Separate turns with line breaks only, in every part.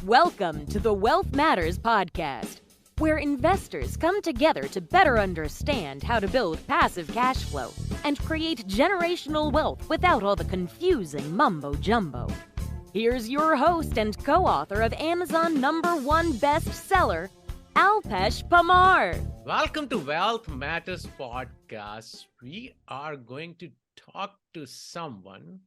Welcome to the Wealth Matters podcast, where investors come together to better understand how to build passive cash flow and create generational wealth without all the confusing mumbo-jumbo. Here's your host and co-author of Amazon #1 bestseller, Alpesh Pamar.
Welcome to Wealth Matters podcast. We are going to talk to someone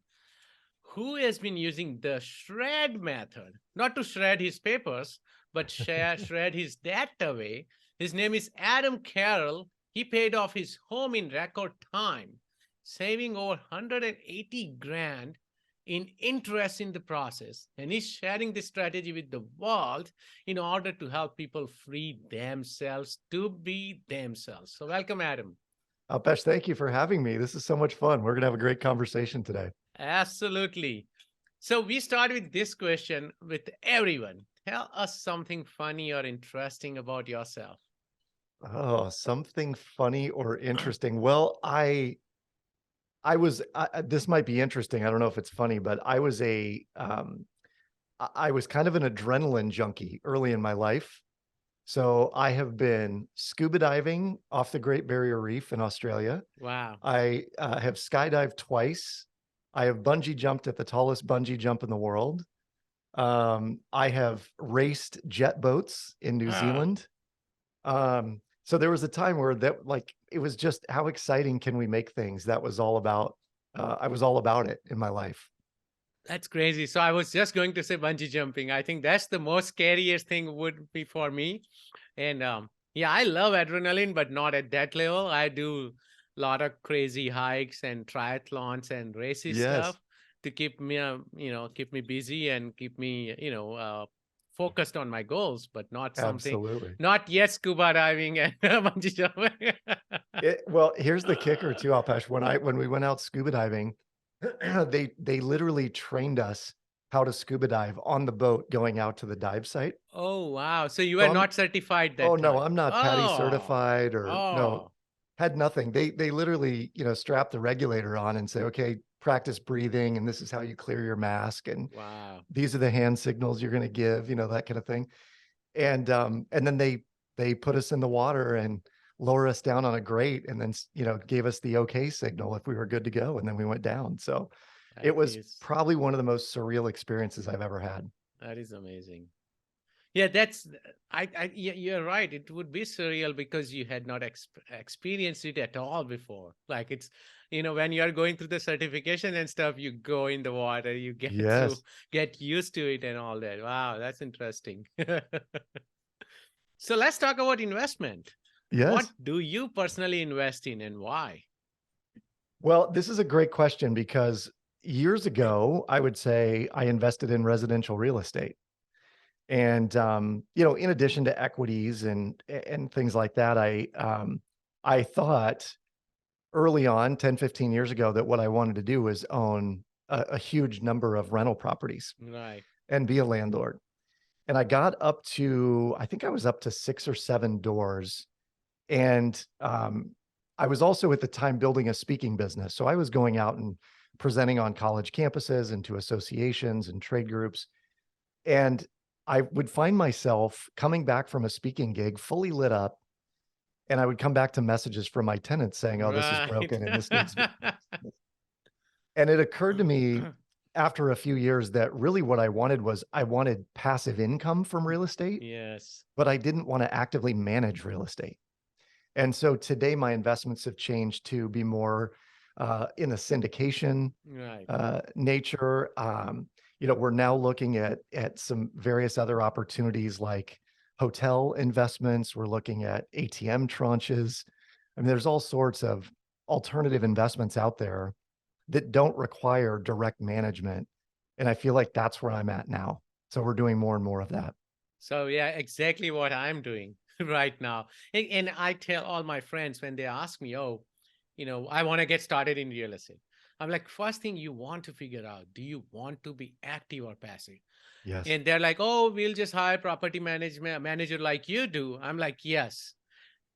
who has been using the shred method, not to shred his papers, but shred his debt away. His name is Adam Carroll. He paid off his home in record time, saving over 180 grand in interest in the process. And he's sharing this strategy with the world in order to help people free themselves to be themselves. So welcome, Adam.
Alpesh, thank you for having me. This is so much fun. We're going to have a great conversation today.
Absolutely. So we start with this question with everyone. Tell us something funny or interesting about yourself.
Oh, something funny or interesting. Well, this might be interesting. I don't know if it's funny, but I was kind of an adrenaline junkie early in my life. So I have been scuba diving off the Great Barrier Reef in Australia.
Wow.
I have skydived twice. I have bungee jumped at the tallest bungee jump in the world. I have raced jet boats in New Zealand. So there was a time where it was just, how exciting can we make things? That was all about, I was all about it in my life.
That's crazy. So I was just going to say bungee jumping. I think that's the most scariest thing would be for me. And I love adrenaline, but not at that level. I do a lot of crazy hikes and triathlons and races stuff to keep me, keep me busy and keep me, focused on my goals, but not something,
Absolutely.
not yet scuba diving and bungee jumping.
Well, here's the kicker too, Alpesh. When we went out scuba diving, they literally trained us how to scuba dive on the boat going out to the dive site.
Oh, wow. So you were not certified that
no,
time.
I'm not PADI certified or no, had nothing. They literally, strap the regulator on and say, okay, practice breathing. And this is how you clear your mask. And
wow,
these are the hand signals you're going to give, that kind of thing. And then they put us in the water and lower us down on a grate and then, gave us the okay signal if we were good to go. And then we went down. So it was probably one of the most surreal experiences I've ever had.
That is amazing. Yeah, you're right. It would be surreal because you had not experienced it at all before. Like it's, when you're going through the certification and stuff, you go in the water, you get to get used to it and all that. Wow, that's interesting. So let's talk about investment.
Yes.
What do you personally invest in and why?
Well, this is a great question because years ago, I would say I invested in residential real estate. And, in addition to equities and things like that, I thought early on, 10, 15 years ago, that what I wanted to do was own a huge number of rental properties,
right,
and be a landlord. And I got up to, I think I was up to 6 or 7 doors. And I was also at the time building a speaking business. So I was going out and presenting on college campuses and to associations and trade groups. And I would find myself coming back from a speaking gig fully lit up. And I would come back to messages from my tenants saying, oh, this is broken and this needs to be. And it occurred to me after a few years that really what I wanted passive income from real estate.
Yes.
But I didn't want to actively manage real estate. And so today my investments have changed to be more in the syndication nature. We're now looking at some various other opportunities like hotel investments. We're looking at ATM tranches. I mean, there's all sorts of alternative investments out there that don't require direct management. And I feel like that's where I'm at now. So we're doing more and more of that.
So yeah, exactly what I'm doing right now. And I tell all my friends when they ask me, I want to get started in real estate. I'm like, first thing you want to figure out, do you want to be active or passive?
Yes.
And they're like, oh, we'll just hire property manager like you do. I'm like, yes,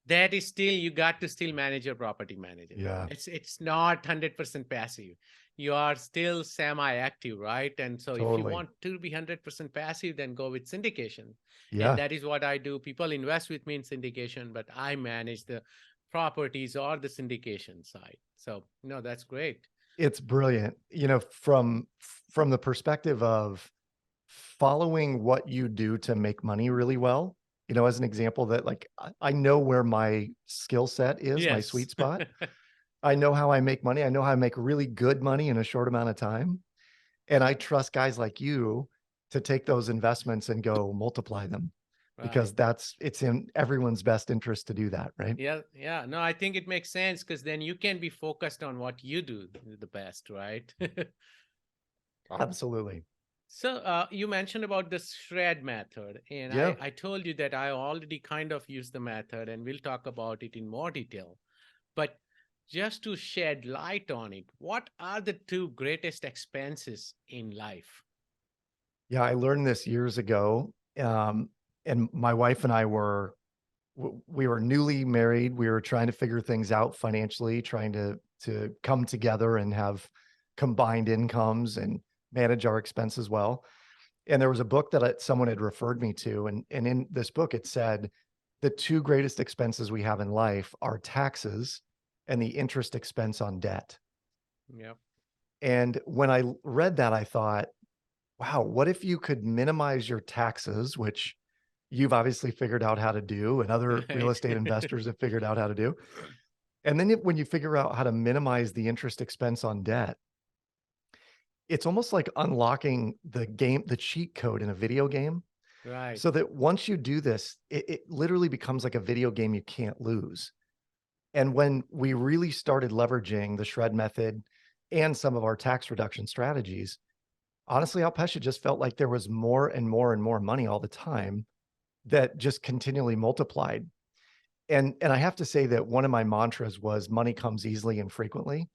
that is still, you got to still manage your property manager.
Yeah.
It's not 100% passive. you are still semi-active, right? And so if you
Totally.
want to be 100% passive, then go with syndication. And
Yeah.
that is what I do. People invest with me in syndication, but I manage the properties or the syndication side. So, no, that's great.
It's brilliant. From the perspective of following what you do to make money really well, as an example that like I know where my skill set is, my
Yes.
sweet spot. I know how I make money. I know how I make really good money in a short amount of time. And I trust guys like you to take those investments and go multiply them
Right.
because it's in everyone's best interest to do that, right?
Yeah, yeah. No, I think it makes sense because then you can be focused on what you do the best, right?
Absolutely.
So you mentioned about the shred method, and
Yeah.
I told you that I already kind of used the method, and we'll talk about it in more detail. But just to shed light on it, what are the two greatest expenses in life?
Yeah. I learned this years ago. And my wife and I we were newly married. We were trying to figure things out financially, trying to come together and have combined incomes and manage our expenses well. And there was a book that someone had referred me to, and in this book it said the two greatest expenses we have in life are taxes and the interest expense on debt.
Yeah.
And when I read that, I thought, wow, what if you could minimize your taxes, which you've obviously figured out how to do, and other real
Right.
estate investors have figured out how to do. And then when you figure out how to minimize the interest expense on debt, it's almost like unlocking the cheat code in a video game.
Right.
So that once you do this, it literally becomes like a video game you can't lose. And when we really started leveraging the shred method and some of our tax reduction strategies, honestly, Alpesh, it just felt like there was more and more and more money all the time that just continually multiplied. And I have to say that one of my mantras was money comes easily and frequently.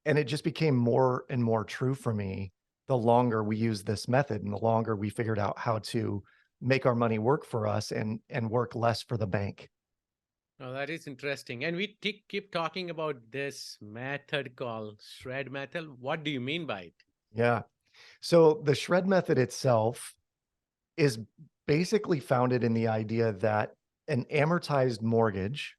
And it just became more and more true for me the longer we used this method and the longer we figured out how to make our money work for us and work less for the bank.
Oh, that is interesting. And we keep talking about this method called shred method. What do you mean by it?
Yeah. So the shred method itself is basically founded in the idea that an amortized mortgage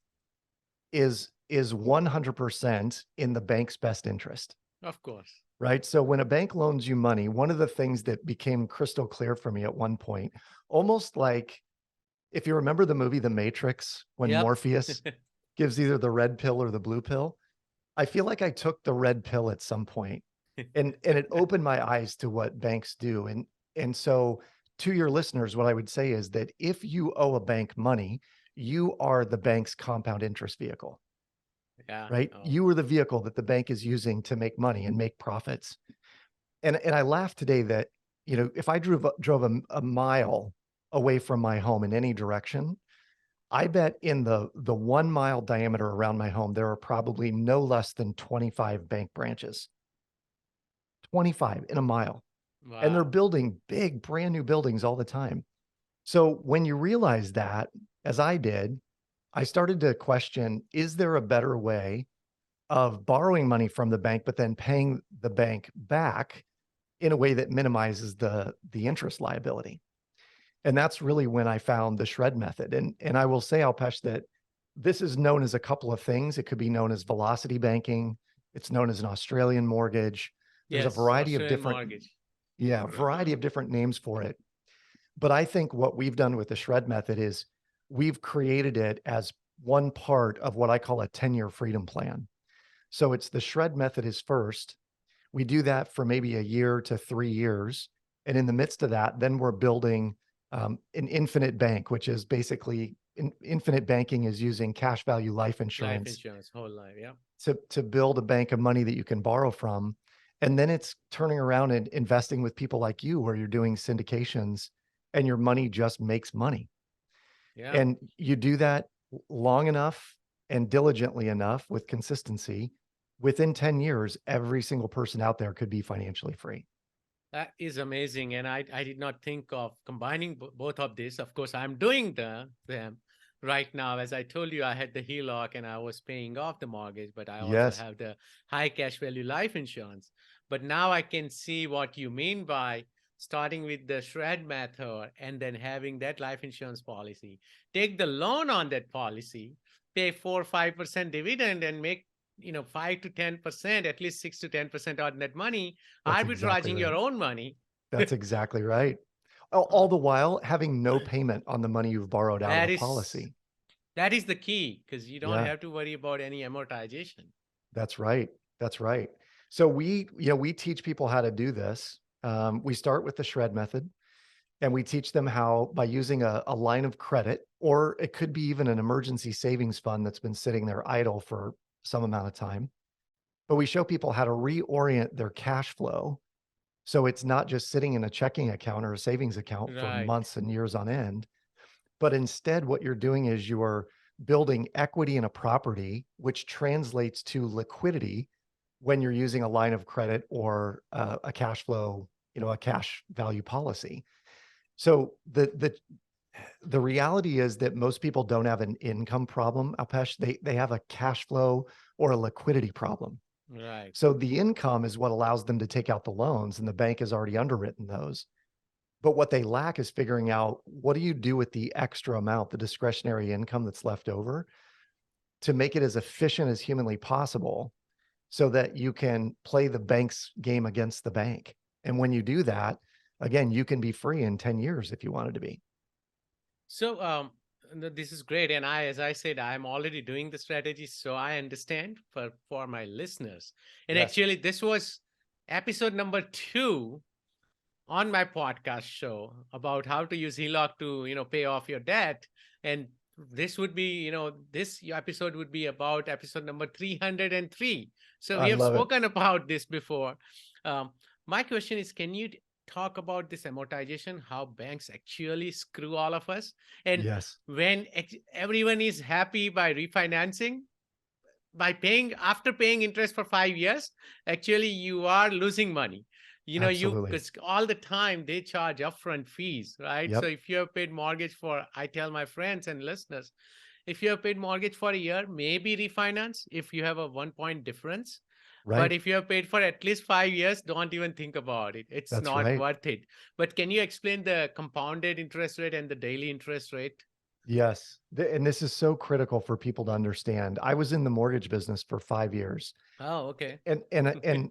is 100% in the bank's best interest,
Of course.
right? So when a bank loans you money, one of the things that became crystal clear for me at one point, almost like if you remember the movie The Matrix, when
Yep.
Morpheus gives either the red pill or the blue pill, I feel like I took the red pill at some point, and it opened my eyes to what banks do. And so to your listeners, what I would say is that if you owe a bank money, you are the bank's compound interest vehicle,
Yeah.
right?
Oh,
You are the vehicle that the bank is using to make money and make profits. And I laughed today that, if I drove a mile away from my home in any direction, I bet in the 1 mile diameter around my home, there are probably no less than 25 bank branches. 25 in a mile. And they're
wow.
building big, brand new buildings all the time. So when you realize that, as I did, I started to question, is there a better way of borrowing money from the bank, but then paying the bank back in a way that minimizes the interest liability? And that's really when I found the shred method. And I will say, Alpesh, that this is known as a couple of things. It could be known as velocity banking. It's known as an Australian mortgage. There's a
Yes.
variety of
Australian
different,
mortgage.
yeah, variety of different names for it. But I think what we've done with the shred method is we've created it as one part of what I call a 10-year freedom plan. So it's the shred method is first. We do that for maybe a year to 3 years. And in the midst of that, then we're building an infinite bank, which is basically infinite banking is using cash value life
Life
insurance
insurance, whole life. Yeah.
to build a bank of money that you can borrow from. And then it's turning around and investing with people like you, where you're doing syndications and your money just makes money.
Yeah.
And you do that long enough and diligently enough with consistency. Within 10 years, every single person out there could be financially free.
That is amazing. And I did not think of combining both of this. Of course, I'm doing them, right now, as I told you, I had the HELOC and I was paying off the mortgage, but I also
Yes,
have the high cash value life insurance. But now I can see what you mean by starting with the shred method and then having that life insurance policy. Take the loan on that policy, pay 4 or 5% dividend, and make 5 to 10%, at least 6 to 10% on that money,
that's exactly
arbitraging
right.
your own money.
That's exactly right. All the while having no payment on the money you've borrowed out of
That
the
is
policy.
that is the key because you don't
Yeah,
have to worry about any amortization.
that's right. That's right. So we teach people how to do this. We start with the shred method. And we teach them how by using a line of credit, or it could be even an emergency savings fund that's been sitting there idle for some amount of time. But we show people how to reorient their cash flow. So it's not just sitting in a checking account or a savings account for
Right.
months and years on end, but instead what you're doing is you're building equity in a property, which translates to liquidity when you're using a line of credit or a cash flow, a cash value policy. So the reality is that most people don't have an income problem, Alpesh. They have a cash flow or a liquidity problem.
Right.
So the income is what allows them to take out the loans, and the bank has already underwritten those. But what they lack is figuring out what do you do with the extra amount, the discretionary income that's left over, to make it as efficient as humanly possible so that you can play the bank's game against the bank. And when you do that, again, you can be free in 10 years if you wanted to be.
So this is great, and as I said, I'm already doing the strategy, so I understand for my listeners. And
Yes.
actually, this was episode number 2 on my podcast show about how to use HELOC to pay off your debt. And this would be this episode would be about episode number 303. So we
I
have
love it.
spoken about this before. um, my question is, can you talk about this amortization, how banks actually screw all of us, and
Yes,
when everyone is happy by refinancing, by paying after paying interest for 5 years, actually you are losing money. You
absolutely.
because all the time they charge upfront fees, right? So
Yep.
if you have paid mortgage for, I tell my friends and listeners, if you have paid mortgage for a year, maybe refinance if you have a 1 point difference. But
Right.
if you have paid for at least 5 years, don't even think about it. It's
That's
not
right.
worth it. But can you explain the compounded interest rate and the daily interest rate?
Yes. And this is so critical for people to understand. I was in the mortgage business for 5 years,
Oh, okay.
and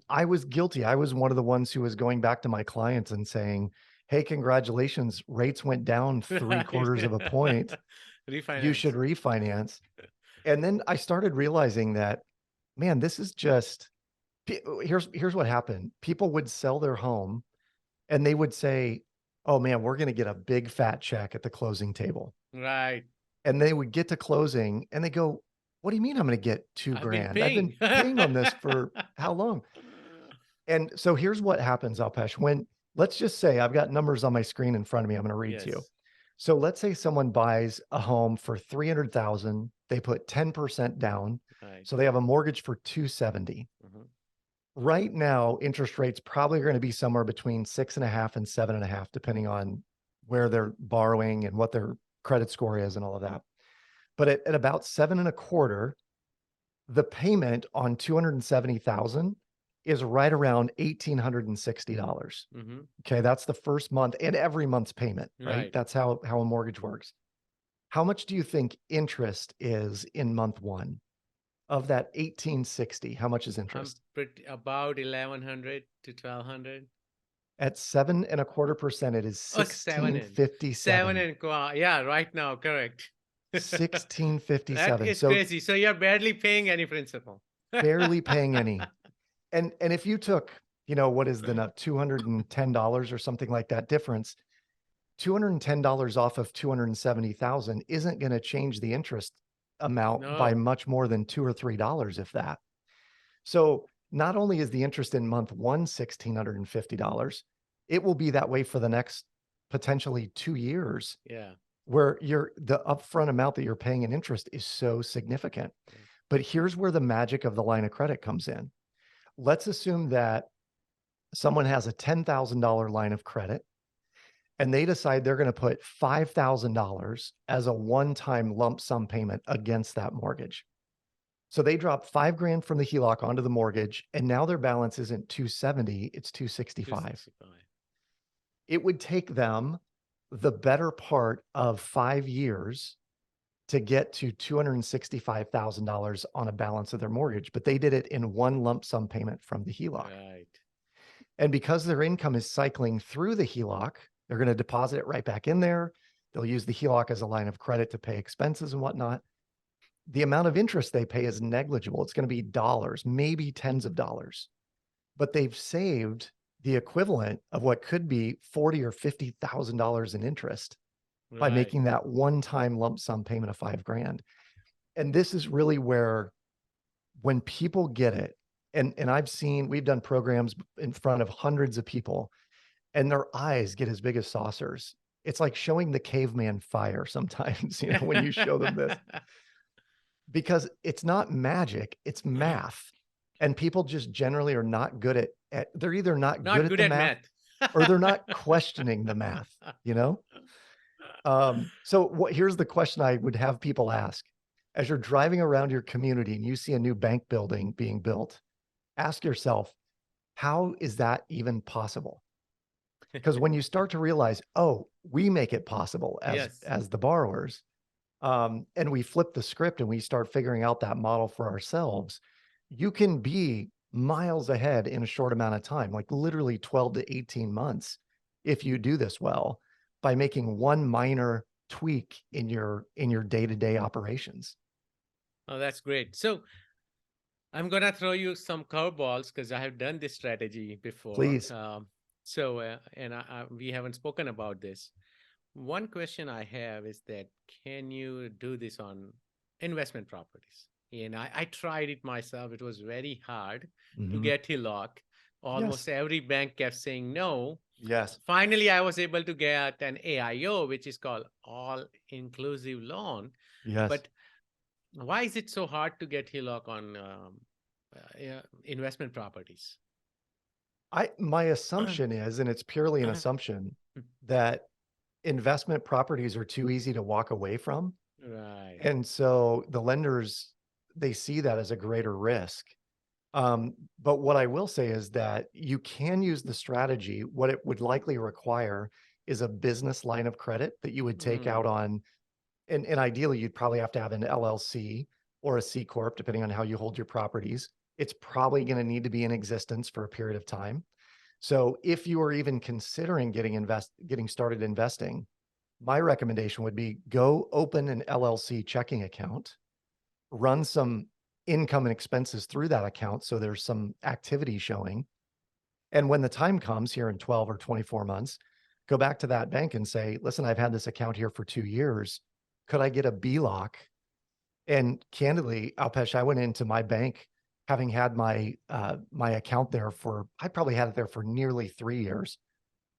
I was guilty. I was one of the ones who was going back to my clients and saying, "Hey, congratulations, rates went down three
Right.
quarters of a point. You should
Refinance.
refinance." And then I started realizing that, man, this is just here's what happened. People would sell their home and they would say, "Oh man, we're going to get a big fat check at the closing table."
Right.
And they would get to closing and they go, "What do you mean I'm going to get two
I've been
grand? I've been
paying.
paying on this for how long?" And so here's what happens, Alpesh. Let's just say I've got numbers on my screen in front of me. I'm going to read to you.
Yes.
So let's say someone buys a home for 300,000. They put 10% down.
Right.
So they have a mortgage for 270.
Mhm.
Right now, interest rates probably are going to be somewhere between 6.5 and 7.5, depending on where they're borrowing and what their credit score is and all of that. But at about 7.25, the payment on 270,000 is right around $1,860.
Mhm.
Okay, that's the first month and every month's payment, right?
Right.
That's how a mortgage works. How much do you think interest is in month one of that 1860? How much is
I'm
interest?
pretty about 1100 to 1200.
At 7.25%, it is
Oh, seven
1657.
and yeah, right now, correct. That
1657.
is
So
crazy. So you're barely paying any principal.
barely paying any. And if you took, what is the nut, $210 or something like that difference, $210 off of 270,000 isn't going to change the interest amount by
No.
much more than $2 or $3, if that. So not only is the interest in month one $1,650, it will be that way for the next potentially 2 years,
Yeah.
where the upfront amount that you're paying in interest is so significant.
Yeah.
But here's where the magic of the line of credit comes in. Let's assume that someone has a $10,000 line of credit and they decide they're going to put $5,000 as a one-time lump sum payment against that mortgage. So they drop 5 grand from the HELOC onto the mortgage, and now their balance isn't 270, it's 265.
265.
It would take them the better part of 5 years to get to $265,000 on a balance of their mortgage, but they did it in one lump sum payment from the HELOC.
Right.
And because their income is cycling through the HELOC, they're going to deposit it right back in there. They'll use the HELOC as a line of credit to pay expenses and whatnot. The amount of interest they pay is negligible. It's going to be dollars, maybe tens of dollars, but they've saved the equivalent of what could be $40,000 or $50,000 in interest by
Right.
making that one-time lump sum payment of 5 grand. And this is really where, when people get it, and we've done programs in front of hundreds of people, and their eyes get as big as saucers. It's like showing the caveman fire sometimes, when you show them this, because it's not magic, it's math. And people just generally are not good at they're either not good at the math or they're not questioning the math, So here's the question I would have people ask. As you're driving around your community and you see a new bank building being built, ask yourself, how is that even possible? Because when you start to realize, oh, we make it possible as the borrowers, and we flip the script and we start figuring out that model for ourselves, you can be miles ahead in a short amount of time, like literally 12 to 18 months, if you do this well, by making one minor tweak in your day-to-day operations.
Oh, that's great. So I'm going to throw you some curveballs because I have done this strategy before.
Please.
We haven't spoken about this. One question I have is that, can you do this on investment properties? And I tried it myself. It was very hard to get HELOC. Almost every bank kept saying no.
Yes.
Finally, I was able to get an AIO, which is called all-inclusive loan.
Yes.
But why is it so hard to get HELOC on investment properties?
My assumption is, and it's purely an assumption, that investment properties are too easy to walk away from.
Right.
And so the lenders, they see that as a greater risk. But what I will say is that you can use the strategy. What it would likely require is a business line of credit that you would take out on, and ideally you'd probably have to have an LLC or a C Corp, depending on how you hold your properties. It's probably going to need to be in existence for a period of time. So if you are even considering getting started investing, my recommendation would be go open an LLC checking account, run some income and expenses through that account, so there's some activity showing. And when the time comes here in 12 or 24 months, go back to that bank and say, listen, I've had this account here for 2 years. Could I get a BLOC? And candidly, Alpesh, I went into my bank having had my account there I probably had it there for nearly 3 years.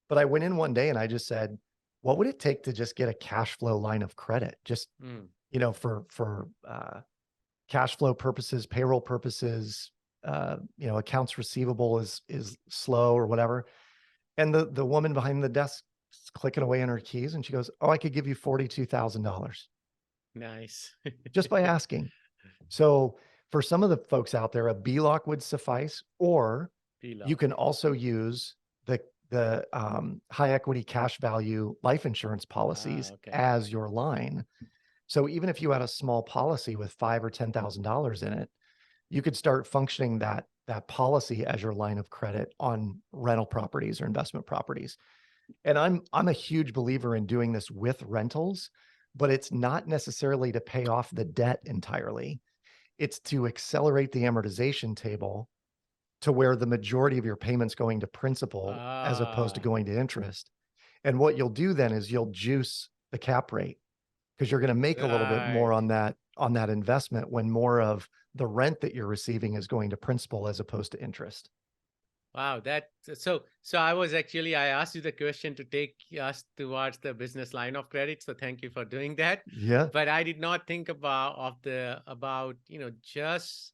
But I went in one day and I just said, what would it take to just get a cash flow line of credit? Just, for cash flow purposes, payroll purposes, accounts receivable is slow or whatever. And the woman behind the desk is clicking away on her keys and she goes, oh, I could give you $42,000.
Nice.
Just by asking. So for some of the folks out there, a BLOC would suffice, or you can also use the high equity cash value life insurance policies as your line. So even if you had a small policy with $5,000 or $10,000 in it, you could start functioning that policy as your line of credit on rental properties or investment properties. And I'm a huge believer in doing this with rentals, but it's not necessarily to pay off the debt entirely. It's to accelerate the amortization table to where the majority of your payment's going to principal as opposed to going to interest. And what you'll do then is you'll juice the cap rate, because you're going to make a little bit more on that investment when more of the rent that you're receiving is going to principal as opposed to interest.
Wow, so I asked you the question to take us towards the business line of credit. So thank you for doing that.
Yeah.
But I did not think about just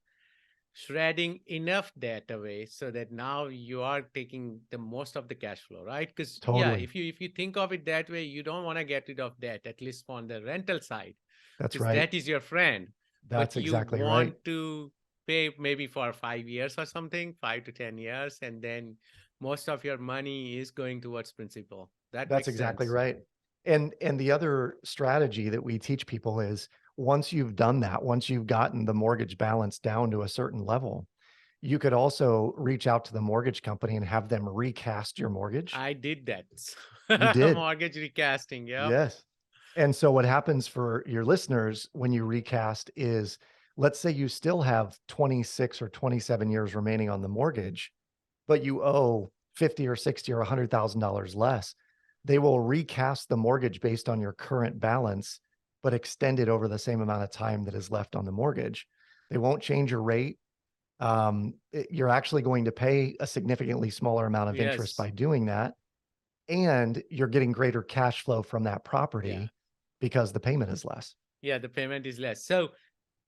shredding enough debt away so that now you are taking the most of the cash flow, right? Because yeah,
Totally.
if you think of it that way, you don't want to get rid of debt, at least on the rental side,
That's
because
right.
debt is your friend. But
That's
you
exactly right.
want to pay maybe for 5 years or something, 5 to 10 years, and then most of your money is going towards principal. That
That's
makes
exactly
sense.
right. And the other strategy that we teach people is once you've done that, once you've gotten the mortgage balance down to a certain level, you could also reach out to the mortgage company and have them recast your mortgage.
I did that.
You did.
Mortgage recasting. Yep.
Yes. And so what happens for your listeners when you recast is, let's say you still have 26 or 27 years remaining on the mortgage, but you owe 50 or 60 or $100,000 less. They will recast the mortgage based on your current balance, but extend it over the same amount of time that is left on the mortgage. They won't change your rate. You're actually going to pay a significantly smaller amount of interest
Yes.
by doing that. And you're getting greater cash flow from that
Yeah.
property because the payment is less.
Yeah, the payment is less. So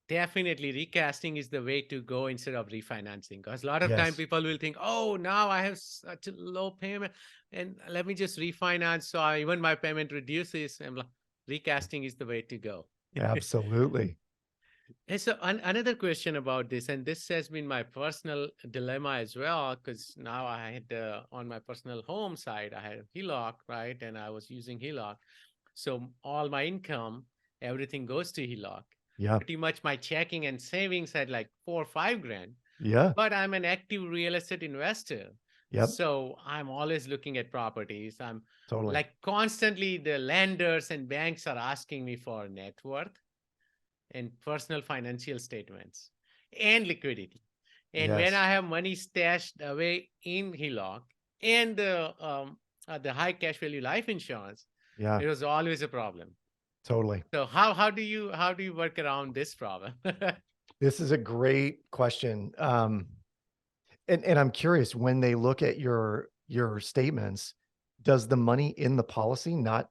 definitely recasting is the way to go instead of refinancing. Because a lot of time
Yes,
people will think, oh, now I have such a low payment and let me just refinance. So even my payment reduces. And recasting is the way to go.
absolutely.
And so another question about this, and this has been my personal dilemma as well, because now I had on my personal home side, I had HELOC, right? And I was using HELOC. So all my income, everything goes to HELOC.
Yeah.
Pretty much my checking and savings had like 4 or 5 grand,
Yeah.
but I'm an active real estate investor.
Yep.
So I'm always looking at properties. I'm
Totally.
like constantly the lenders and banks are asking me for net worth and personal financial statements and liquidity. And when
Yes.
I have money stashed away in HELOC and the high cash value life insurance,
Yeah.
it was always a problem.
Totally.
So how do you work around this problem?
This is a great question. And I'm curious, when they look at your statements, does the money in the policy not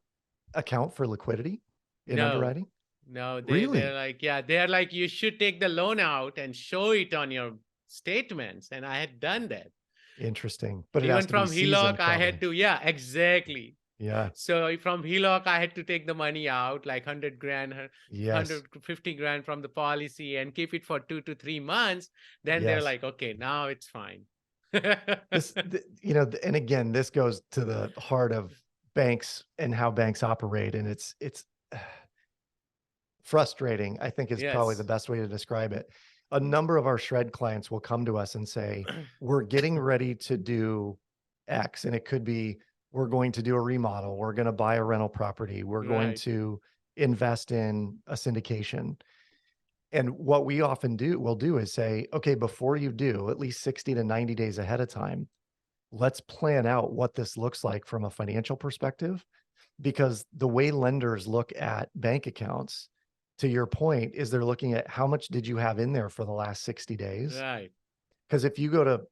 account for liquidity in
No,
underwriting?
no, they're
Really?
like, yeah, they're like, you should take the loan out and show it on your statements. And I had done that.
Interesting. But it has
Even
to be
from HELOC,
seasoned,
I had
probably.
to, yeah, exactly.
Yeah.
So from HELOC, I had to take the money out, like 100 grand,
Yes.
150 grand from the policy and keep it for 2 to 3 months. Then they're
Yes.
like, okay, now it's fine.
And again, this goes to the heart of banks and how banks operate. And it's frustrating, I think is probably the
Yes.
best way to describe it. A number of our shred clients will come to us and say, we're getting ready to do X. And it could be, we're going to do a remodel. We're going to buy a rental property. We're going
Right.
to invest in a syndication. And what we often will do is say, okay, before you do, at least 60 to 90 days ahead of time, let's plan out what this looks like from a financial perspective. Because the way lenders look at bank accounts, to your point, is they're looking at how much did you have in there for the last 60 days?
Right.
Because if you go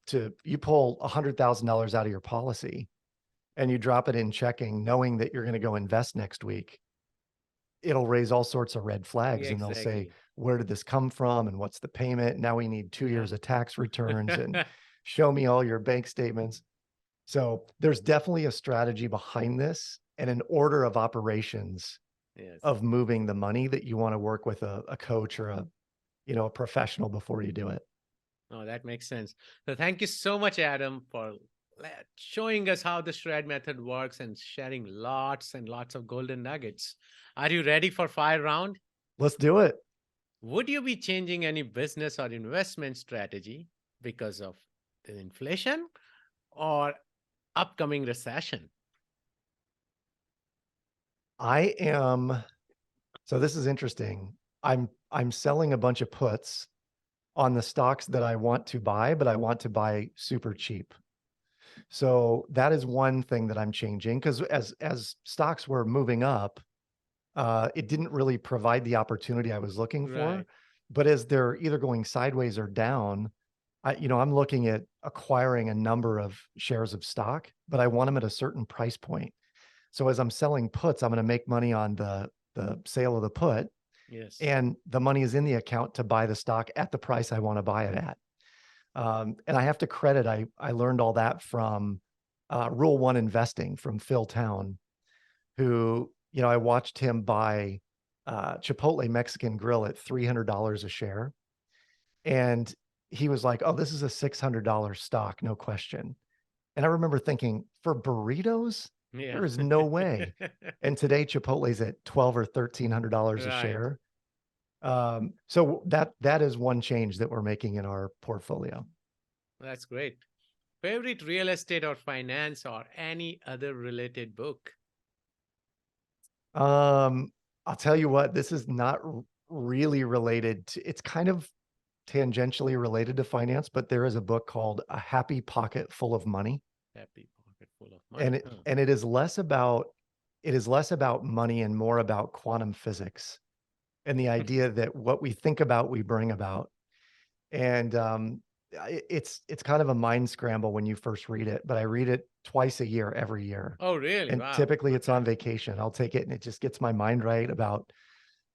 you pull $100,000 out of your policy and you drop it in checking, knowing that you're going to go invest next week, it'll raise all sorts of red flags,
Yeah,
and they'll say,
exactly.
where did this come from? And what's the payment? Now we need 2 years
Yeah.
of tax returns and show me all your bank statements. So there's definitely a strategy behind this and an order of operations
Yes.
of moving the money that you want to work with a coach or a professional before you do it.
Oh, that makes sense. So thank you so much, Adam, for showing us how the shred method works and sharing lots and lots of golden nuggets. Are you ready for fire round?
Let's do it.
Would you be changing any business or investment strategy because of the inflation or upcoming recession?
I am. So this is interesting. I'm selling a bunch of puts on the stocks that I want to buy, but I want to buy super cheap. So that is one thing that I'm changing, because as stocks were moving up, it didn't really provide the opportunity I was looking for.
Right.
But as they're either going sideways or down, I'm looking at acquiring a number of shares of stock, but I want them at a certain price point. So as I'm selling puts, I'm going to make money on the sale of the put,
Yes.
and the money is in the account to buy the stock at the price I want to buy it at. And I have to credit, I learned all that from Rule One Investing from Phil Town, who, I watched him buy Chipotle Mexican Grill at $300 a share. And he was like, oh, this is a $600 stock, no question. And I remember thinking, for burritos,
Yeah.
there is no way. And today Chipotle's at $1,200 or $1,300 a
Right.
share. So that is one change that we're making in our portfolio.
That's great. Favorite real estate or finance or any other related book?
I'll tell you what, this is not really related to, it's kind of tangentially related to finance, but there is a book called A Happy Pocket Full of Money.
Happy pocket full of money.
And it is less about money and more about quantum physics and the idea that what we think about, we bring about. And it's kind of a mind scramble when you first read it, but I read it twice a year, every year.
Oh, really?
And
Wow.
typically it's on
Okay.
vacation. I'll take it and it just gets my mind right about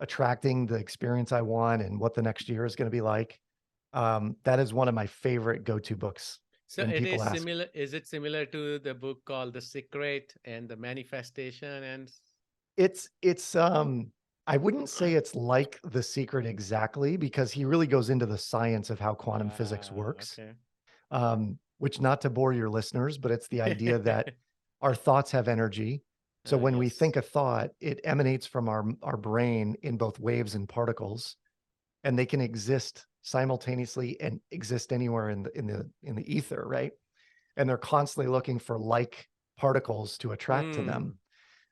attracting the experience I want and what the next year is going to be like. That is one of my favorite go-to books
So
when
it
people
is
ask.
similar. Is it similar to the book called The Secret and the Manifestation? And
It's I wouldn't say it's like The Secret exactly, because he really goes into the science of how quantum physics works.
okay.
Which, not to bore your listeners, but it's the idea that our thoughts have energy. So when we
Yes.
think a thought, it emanates from our brain in both waves and particles, and they can exist simultaneously and exist anywhere in the ether, right? And they're constantly looking for like particles to attract to them.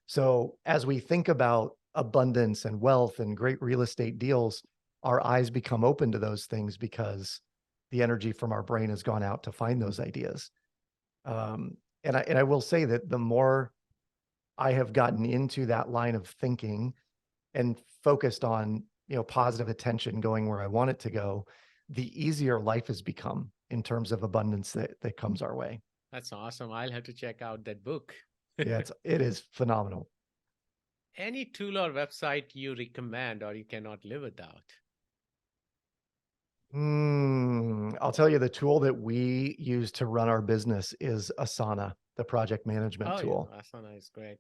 So as we think about abundance and wealth and great real estate deals, our eyes become open to those things because the energy from our brain has gone out to find those ideas. And I will say that the more I have gotten into that line of thinking and focused on, positive attention going where I want it to go, the easier life has become in terms of abundance that comes our way.
That's awesome. I'll have to check out that book.
Yeah, it is phenomenal.
Any tool or website you recommend or you cannot live without?
I'll tell you, the tool that we use to run our business is Asana, the project management
Oh,
tool.
yeah. Asana is great.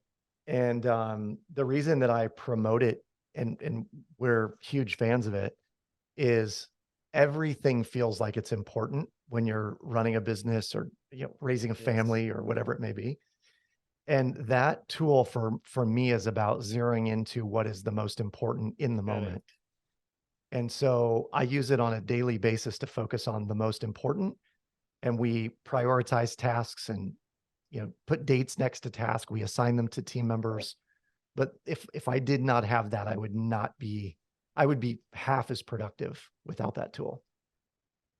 And the reason that I promote it and we're huge fans of it is everything feels like it's important when you're running a business or raising a
Yes.
family or whatever it may be. And that tool for me is about zeroing into what is the most important in the moment.
Correct.
And so I use it on a daily basis to focus on the most important. And we prioritize tasks and, put dates next to tasks. We assign them to team members. But if I did not have that, I would be half as productive without that tool.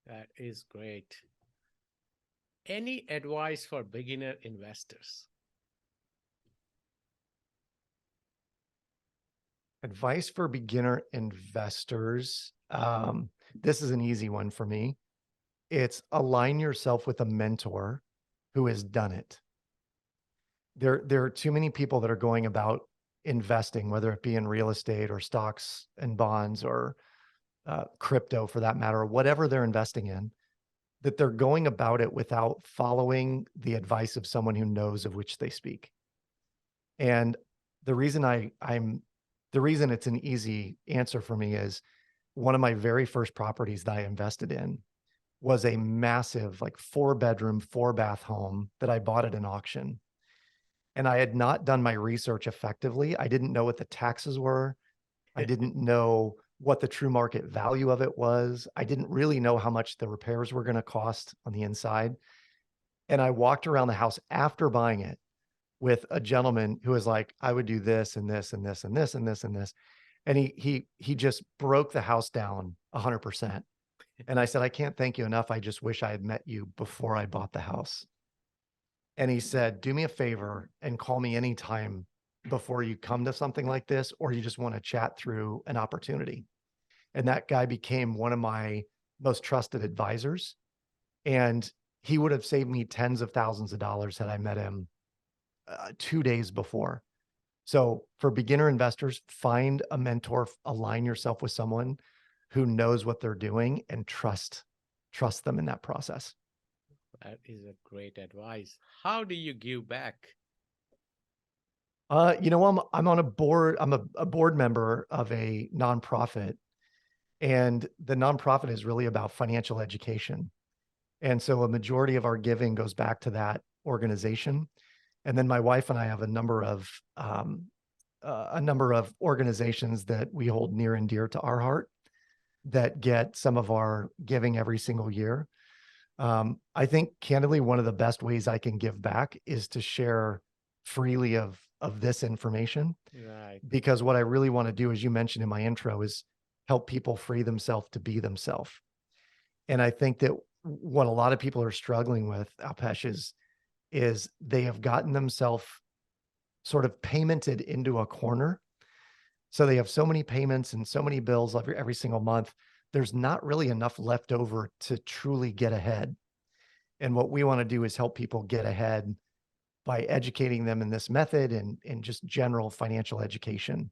That is great. Any advice for beginner investors?
Advice for beginner investors. This is an easy one for me. It's align yourself with a mentor who has done it. There are too many people that are going about investing, whether it be in real estate or stocks and bonds or crypto for that matter, or whatever they're investing in, that they're going about it without following the advice of someone who knows of which they speak. And the reason the reason it's an easy answer for me is one of my very first properties that I invested in was a massive, like 4-bedroom, 4-bath home that I bought at an auction. And I had not done my research effectively. I didn't know what the taxes were. I didn't know what the true market value of it was. I didn't really know how much the repairs were going to cost on the inside. And I walked around the house after buying it with a gentleman who was like, I would do this and this and this and this and this and this. And he just broke the house down 100%. And I said, I can't thank you enough. I just wish I had met you before I bought the house. And he said, do me a favor and call me anytime before you come to something like this, or you just want to chat through an opportunity. And that guy became one of my most trusted advisors. And he would have saved me tens of thousands of dollars had I met him 2 days before. So for beginner investors, find a mentor, align yourself with someone who knows what they're doing and trust trust them in that process.
That is a great advice. How do you give back?
I'm on a board. I'm a board member of a nonprofit, and the nonprofit is really about financial education. And so a majority of our giving goes back to that organization. And then my wife and I have a number of organizations that we hold near and dear to our heart that get some of our giving every single year. I think candidly, one of the best ways I can give back is to share freely of this information,
Right.
because what I really want to do, as you mentioned in my intro, is help people free themselves to be themselves. And I think that what a lot of people are struggling with, Alpesh, is they have gotten themselves sort of paymented into a corner. So they have so many payments and so many bills every single month. There's not really enough left over to truly get ahead. And what we want to do is help people get ahead by educating them in this method and just general financial education.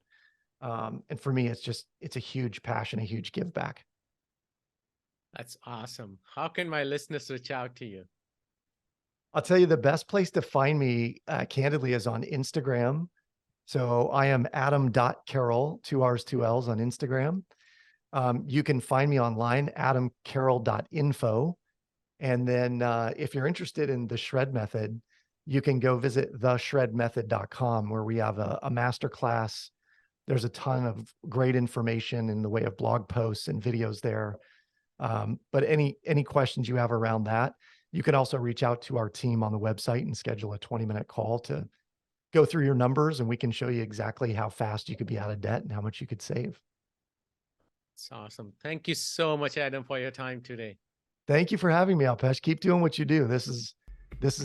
And for me, it's a huge passion, a huge give back.
That's awesome. How can my listeners reach out to you?
I'll tell you, the best place to find me, candidly, is on Instagram. So I am adam.carroll, 2 R's, 2 L's on Instagram. You can find me online, adamcarroll.info. And then if you're interested in the shred method, you can go visit theshredmethod.com, where we have a masterclass. There's a ton of great information in the way of blog posts and videos there. But any questions you have around that, you can also reach out to our team on the website and schedule a 20-minute call to go through your numbers, and we can show you exactly how fast you could be out of debt and how much you could save.
It's awesome. Thank you so much, Adam, for your time today.
Thank you for having me, Alpesh. Keep doing what you do. This is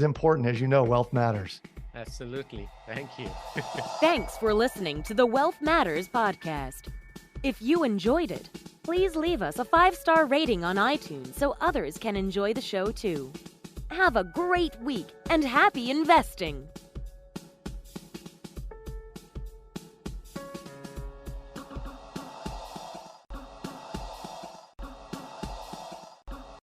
important. As you know, wealth matters.
Absolutely. Thank you.
Thanks for listening to the Wealth Matters podcast. If you enjoyed it, please leave us a 5-star rating on iTunes so others can enjoy the show too. Have a great week and happy investing!